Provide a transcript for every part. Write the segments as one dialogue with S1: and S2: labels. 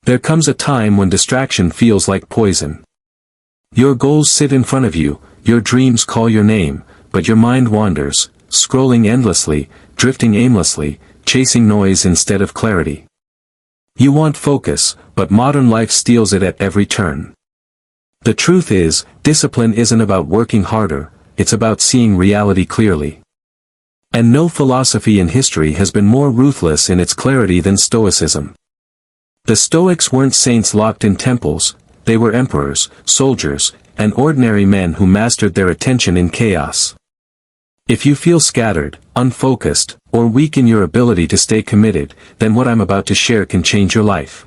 S1: There comes a time when distraction feels like poison. Your goals sit in front of you, your dreams call your name, but your mind wanders, scrolling endlessly, drifting aimlessly, chasing noise instead of clarity. You want focus, but modern life steals it at every turn. The truth is, discipline isn't about working harder, it's about seeing reality clearly. And no philosophy in history has been more ruthless in its clarity than Stoicism. The Stoics weren't saints locked in temples, they were emperors, soldiers, and ordinary men who mastered their attention in chaos. If you feel scattered, unfocused, or weak in your ability to stay committed, then what I'm about to share can change your life.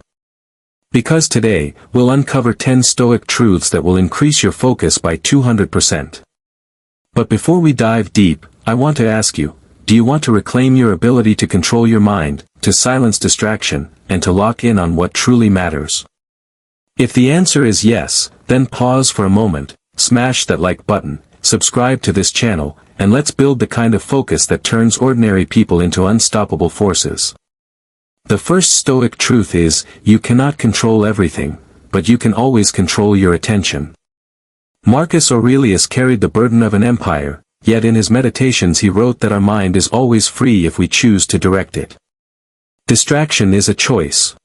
S1: Because today, we'll uncover 10 Stoic truths that will increase your focus by 200%. But before we dive deep, I want to ask you, do you want to reclaim your ability to control your mind, to silence distraction, and to lock in on what truly matters? If the answer is yes, then pause for a moment, smash that like button, subscribe to this channel, and let's build the kind of focus that turns ordinary people into unstoppable forces. The first Stoic truth is, you cannot control everything, but you can always control your attention. Marcus Aurelius carried the burden of an empire, yet in his meditations he wrote that our mind is always free if we choose to direct it. Distraction is a choice.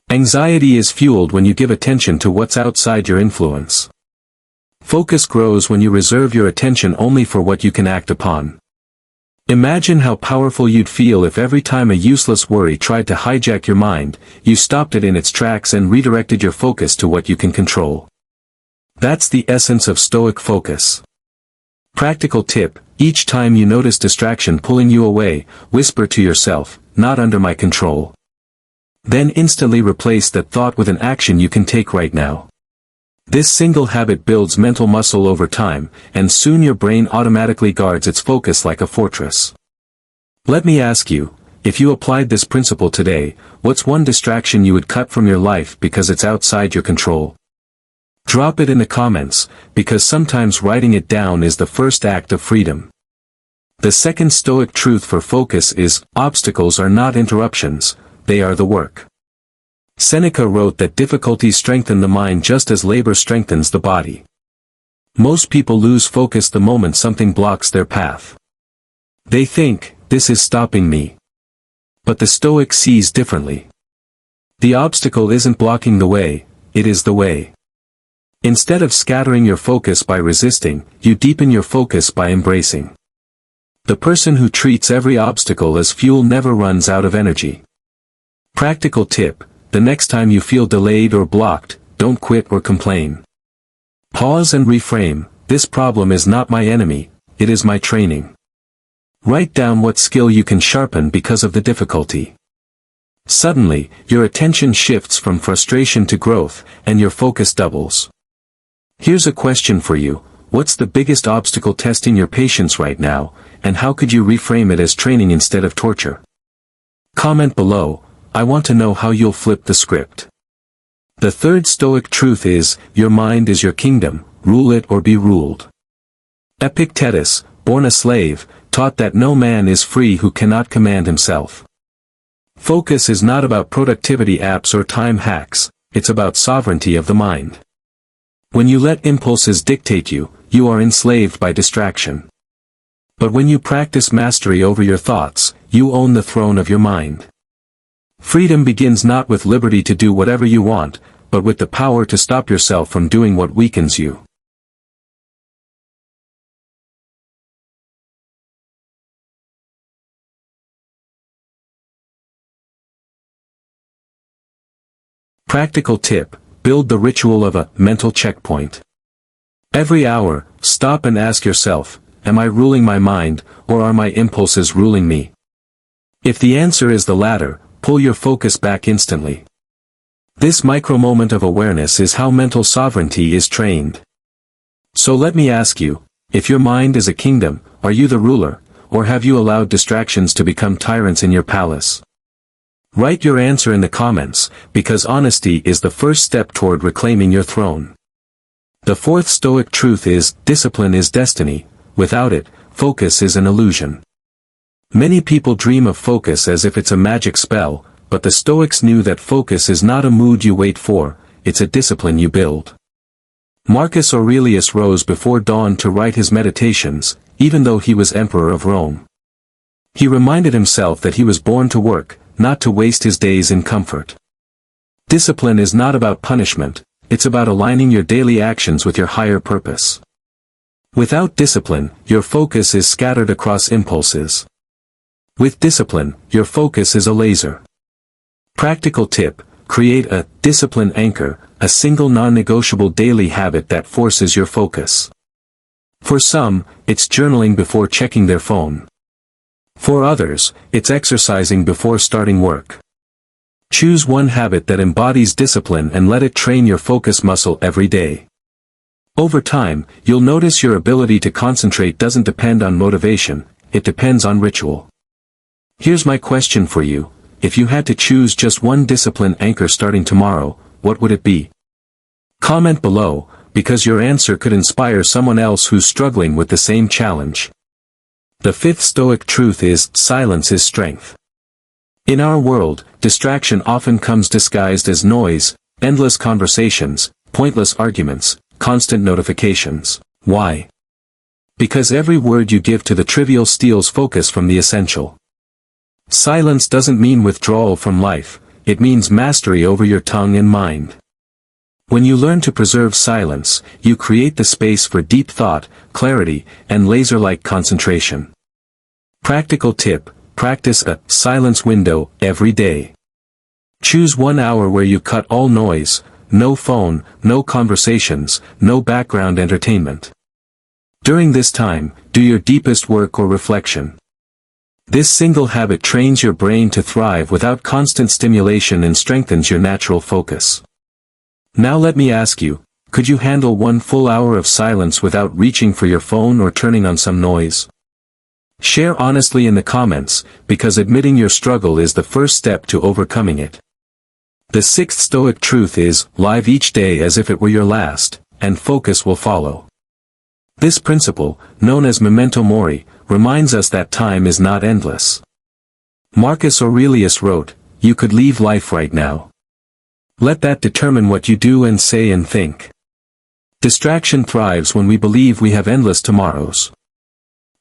S1: Anxiety is fueled when you give attention to what's outside your influence. Focus grows when you reserve your attention only for what you can act upon. Imagine how powerful you'd feel if every time a useless worry tried to hijack your mind, you stopped it in its tracks and redirected your focus to what you can control. That's the essence of Stoic focus. Practical tip: each time you notice distraction pulling you away, whisper to yourself, "Not under my control." Then instantly replace that thought with an action you can take right now. This single habit builds mental muscle over time, and soon your brain automatically guards its focus like a fortress. Let me ask you, if you applied this principle today, what's one distraction you would cut from your life because it's outside your control? Drop it in the comments, because sometimes writing it down is the first act of freedom. The second Stoic truth for focus is, obstacles are not interruptions, they are the work. Seneca wrote that difficulties strengthen the mind just as labor strengthens the body. Most people lose focus the moment something blocks their path. They think, this is stopping me. But the Stoic sees differently. The obstacle isn't blocking the way, it is the way. Instead of scattering your focus by resisting, you deepen your focus by embracing. The person who treats every obstacle as fuel never runs out of energy. Practical tip: the next time you feel delayed or blocked, don't quit or complain. Pause and reframe, this problem is not my enemy, it is my training. Write down what skill you can sharpen because of the difficulty. Suddenly, your attention shifts from frustration to growth, and your focus doubles. Here's a question for you: what's the biggest obstacle testing your patience right now, and how could you reframe it as training instead of torture? Comment below, I want to know how you'll flip the script. The third Stoic truth is, your mind is your kingdom, rule it or be ruled. Epictetus, born a slave, taught that no man is free who cannot command himself. Focus is not about productivity apps or time hacks, it's about sovereignty of the mind. When you let impulses dictate you, you are enslaved by distraction. But when you practice mastery over your thoughts, you own the throne of your mind. Freedom begins not with liberty to do whatever you want, but with the power to stop yourself from doing what weakens you. Practical tip: build the ritual of a mental checkpoint. Every hour, stop and ask yourself, am I ruling my mind, or are my impulses ruling me? If the answer is the latter, pull your focus back instantly. This micro-moment of awareness is how mental sovereignty is trained. So let me ask you, if your mind is a kingdom, are you the ruler, or have you allowed distractions to become tyrants in your palace? Write your answer in the comments, because honesty is the first step toward reclaiming your throne. The fourth Stoic truth is, discipline is destiny, without it, focus is an illusion. Many people dream of focus as if it's a magic spell, but the Stoics knew that focus is not a mood you wait for, it's a discipline you build. Marcus Aurelius rose before dawn to write his meditations, even though he was emperor of Rome. He reminded himself that he was born to work, not to waste his days in comfort. Discipline is not about punishment, it's about aligning your daily actions with your higher purpose. Without discipline, your focus is scattered across impulses. With discipline, your focus is a laser. Practical tip: create a discipline anchor, a single non-negotiable daily habit that forces your focus. For some, it's journaling before checking their phone. For others, it's exercising before starting work. Choose one habit that embodies discipline and let it train your focus muscle every day. Over time, you'll notice your ability to concentrate doesn't depend on motivation, it depends on ritual. Here's my question for you: if you had to choose just one discipline anchor starting tomorrow, what would it be? Comment below, because your answer could inspire someone else who's struggling with the same challenge. The fifth Stoic truth is, silence is strength. In our world, distraction often comes disguised as noise, endless conversations, pointless arguments, constant notifications. Why? Because every word you give to the trivial steals focus from the essential. Silence doesn't mean withdrawal from life, it means mastery over your tongue and mind. When you learn to preserve silence, you create the space for deep thought, clarity, and laser-like concentration. Practical tip: practice a silence window every day. Choose 1 hour where you cut all noise, no phone, no conversations, no background entertainment. During this time, do your deepest work or reflection. This single habit trains your brain to thrive without constant stimulation and strengthens your natural focus. Now let me ask you, could you handle 1 full hour of silence without reaching for your phone or turning on some noise? Share honestly in the comments, because admitting your struggle is the first step to overcoming it. The sixth Stoic truth is, live each day as if it were your last, and focus will follow. This principle, known as memento mori, reminds us that time is not endless. Marcus Aurelius wrote, "You could leave life right now. Let that determine what you do and say and think." Distraction thrives when we believe we have endless tomorrows.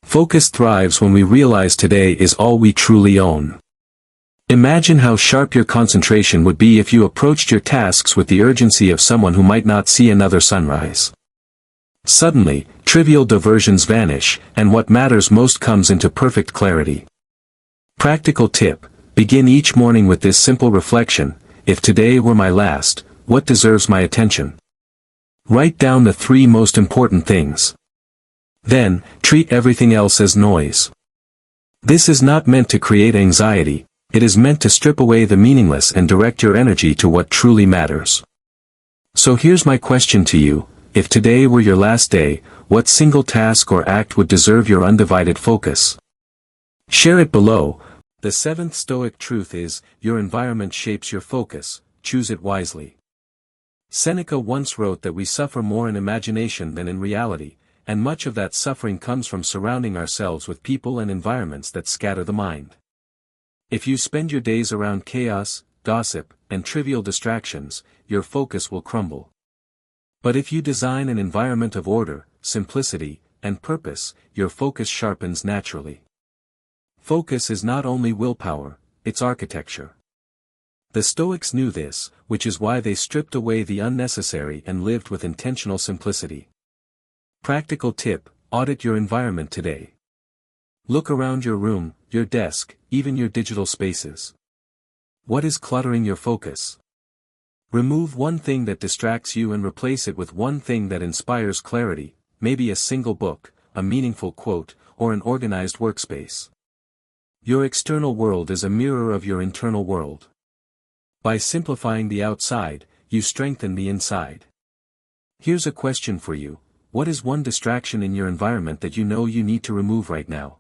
S1: Focus thrives when we realize today is all we truly own. Imagine how sharp your concentration would be if you approached your tasks with the urgency of someone who might not see another sunrise. Suddenly, trivial diversions vanish, and what matters most comes into perfect clarity. Practical tip: begin each morning with this simple reflection: if today were my last, what deserves my attention? Write down the 3 most important things. Then, treat everything else as noise. This is not meant to create anxiety, it is meant to strip away the meaningless and direct your energy to what truly matters. So here's my question to you: if today were your last day, what single task or act would deserve your undivided focus? Share it below. The seventh Stoic truth is, your environment shapes your focus, choose it wisely. Seneca once wrote that we suffer more in imagination than in reality, and much of that suffering comes from surrounding ourselves with people and environments that scatter the mind. If you spend your days around chaos, gossip, and trivial distractions, your focus will crumble. But if you design an environment of order, simplicity, and purpose, your focus sharpens naturally. Focus is not only willpower, it's architecture. The Stoics knew this, which is why they stripped away the unnecessary and lived with intentional simplicity. Practical tip: audit your environment today. Look around your room, your desk, even your digital spaces. What is cluttering your focus? Remove one thing that distracts you and replace it with one thing that inspires clarity, maybe a single book, a meaningful quote, or an organized workspace. Your external world is a mirror of your internal world. By simplifying the outside, you strengthen the inside. Here's a question for you: what is one distraction in your environment that you know you need to remove right now?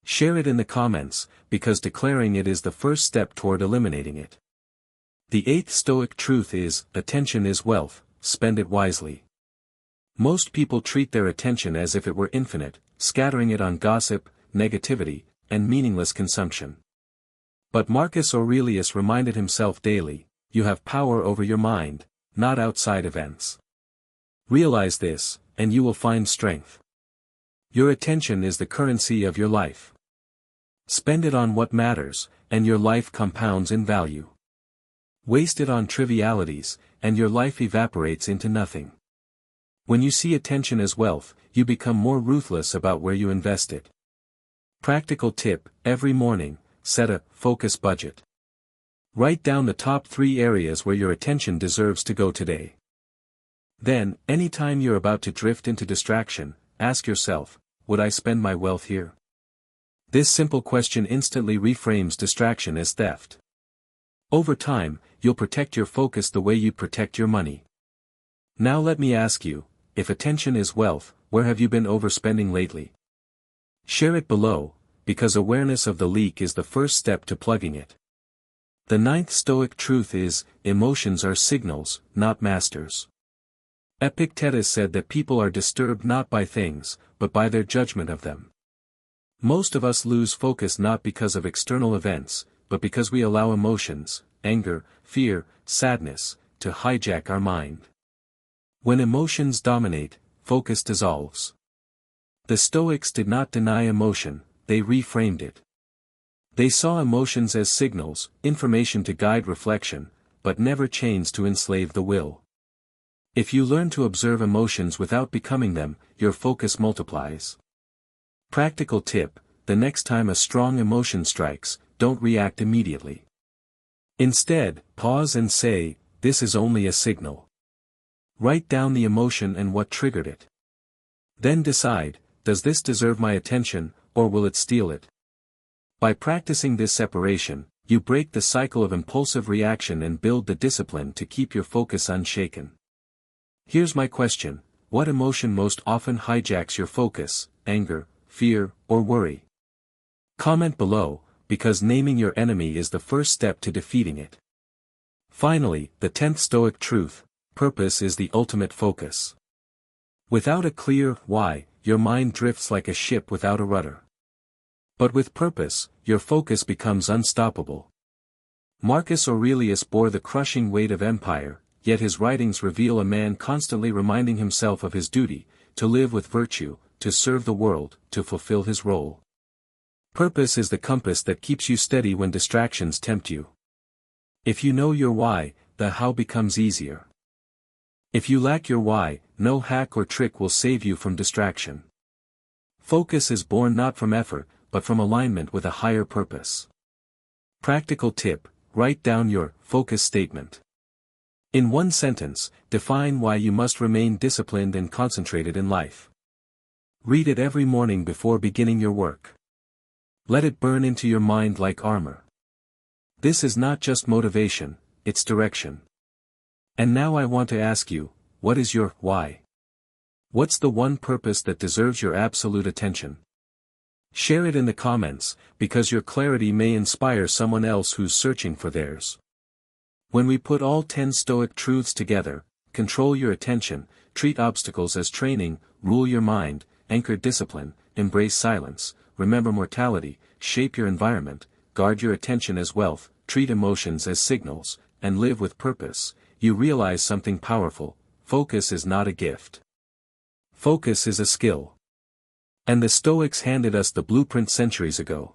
S1: Share it in the comments, because declaring it is the first step toward eliminating it. The eighth Stoic truth is, attention is wealth, spend it wisely. Most people treat their attention as if it were infinite, scattering it on gossip, negativity, and meaningless consumption. But Marcus Aurelius reminded himself daily, you have power over your mind, not outside events. Realize this, and you will find strength. Your attention is the currency of your life. Spend it on what matters, and your life compounds in value. Waste it on trivialities, and your life evaporates into nothing. When you see attention as wealth, you become more ruthless about where you invest it. Practical tip: every morning, set a focus budget. Write down the top 3 areas where your attention deserves to go today. Then, anytime you're about to drift into distraction, ask yourself, would I spend my wealth here? This simple question instantly reframes distraction as theft. Over time, you'll protect your focus the way you protect your money. Now let me ask you, if attention is wealth, where have you been overspending lately? Share it below, because awareness of the leak is the first step to plugging it. The 9th Stoic truth is, emotions are signals, not masters. Epictetus said that people are disturbed not by things, but by their judgment of them. Most of us lose focus not because of external events, but because we allow emotions, anger, fear, sadness, to hijack our mind. When emotions dominate, focus dissolves. The Stoics did not deny emotion, they reframed it. They saw emotions as signals, information to guide reflection, but never chains to enslave the will. If you learn to observe emotions without becoming them, your focus multiplies. Practical tip: the next time a strong emotion strikes, don't react immediately. Instead, pause and say, this is only a signal. Write down the emotion and what triggered it. Then decide, does this deserve my attention, or will it steal it? By practicing this separation, you break the cycle of impulsive reaction and build the discipline to keep your focus unshaken. Here's my question: what emotion most often hijacks your focus, anger, fear, or worry? Comment below, because naming your enemy is the first step to defeating it. Finally, the 10th Stoic truth: purpose is the ultimate focus. Without a clear why, your mind drifts like a ship without a rudder. But with purpose, your focus becomes unstoppable. Marcus Aurelius bore the crushing weight of empire, yet his writings reveal a man constantly reminding himself of his duty, to live with virtue, to serve the world, to fulfill his role. Purpose is the compass that keeps you steady when distractions tempt you. If you know your why, the how becomes easier. If you lack your why, no hack or trick will save you from distraction. Focus is born not from effort, but from alignment with a higher purpose. Practical tip: write down your focus statement. In one sentence, define why you must remain disciplined and concentrated in life. Read it every morning before beginning your work. Let it burn into your mind like armor. This is not just motivation, it's direction. And now I want to ask you, what is your why? What's the one purpose that deserves your absolute attention? Share it in the comments, because your clarity may inspire someone else who's searching for theirs. When we put all 10 Stoic truths together: control your attention, treat obstacles as training, rule your mind, anchor discipline, embrace silence, remember mortality, shape your environment, guard your attention as wealth, treat emotions as signals, and live with purpose, you realize something powerful: focus is not a gift. Focus is a skill. And the Stoics handed us the blueprint centuries ago.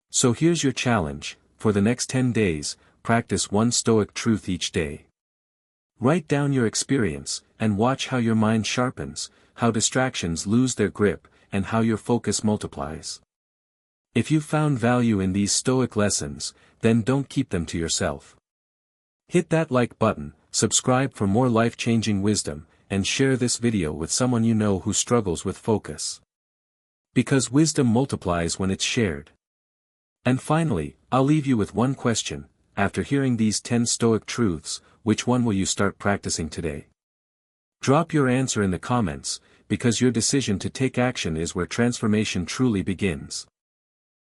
S1: So here's your challenge: for the next 10 days, practice one Stoic truth each day. Write down your experience, and watch how your mind sharpens, how distractions lose their grip, and how your focus multiplies. If you found value in these Stoic lessons, then don't keep them to yourself. Hit that like button, subscribe for more life-changing wisdom, and share this video with someone you know who struggles with focus. Because wisdom multiplies when it's shared. And finally, I'll leave you with one question: after hearing these 10 Stoic truths, which one will you start practicing today? Drop your answer in the comments, because your decision to take action is where transformation truly begins.